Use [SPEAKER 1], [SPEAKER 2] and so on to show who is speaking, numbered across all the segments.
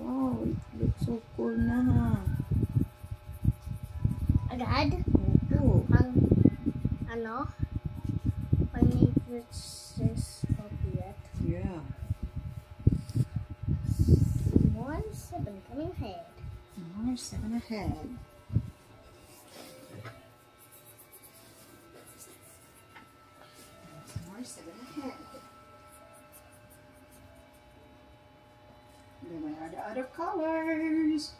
[SPEAKER 1] Wow, it looks so cool na.
[SPEAKER 2] Agad?
[SPEAKER 1] Opo.
[SPEAKER 2] Ano? My favorite is yet.
[SPEAKER 1] Yeah.
[SPEAKER 2] More 7 coming ahead.
[SPEAKER 1] More 7 ahead. More 7 ahead. Then where are the other colors?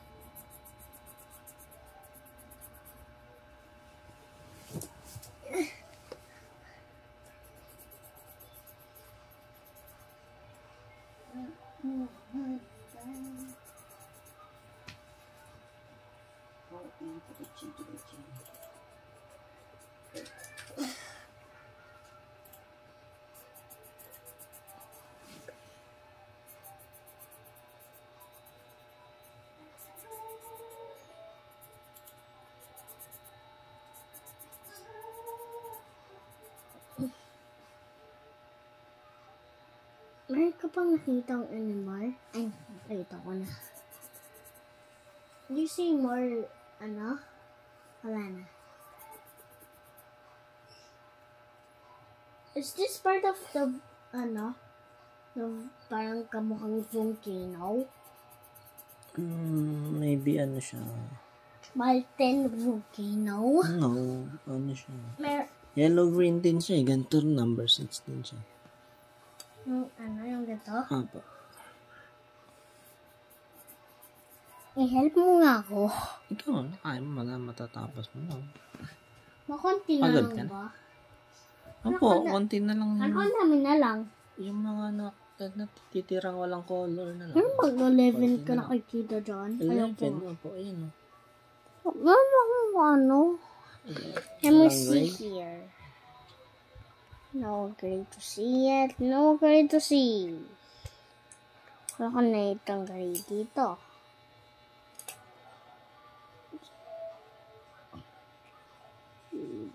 [SPEAKER 2] Meron ka pang nakitang animal? Ay, nakita ko na. Do you see more, ano? Wala na. Is this part of the, ano? The parang kamukhang volcano?
[SPEAKER 3] Maybe ano siya.
[SPEAKER 2] Molten volcano?
[SPEAKER 3] No, ano siya.
[SPEAKER 2] Mer
[SPEAKER 3] Yellow-green din siya eh. Ganito number 6 din siya.
[SPEAKER 2] Yung ganito?
[SPEAKER 3] Apo.
[SPEAKER 2] I-help mo nga ako.
[SPEAKER 3] Ikaw, kaya mo matatapos mo na.
[SPEAKER 2] Makunti na
[SPEAKER 3] Pagod
[SPEAKER 2] lang
[SPEAKER 3] ka na?
[SPEAKER 2] ba?
[SPEAKER 3] Opo, konti na lang.
[SPEAKER 2] Ano namin na lang?
[SPEAKER 3] Yung mga natitirang walang color na lang.
[SPEAKER 2] Ano mag-11 ka nakikita dyan?
[SPEAKER 3] 11, opo, ayun o.
[SPEAKER 2] Ano? Let me see here. No gray to see it. No gray to see. Wala ka na itong gray dito.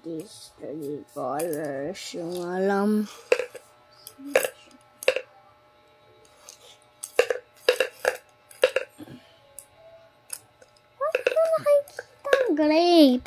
[SPEAKER 2] These 3 colors yung alam. Wala ka nakikita ang gray.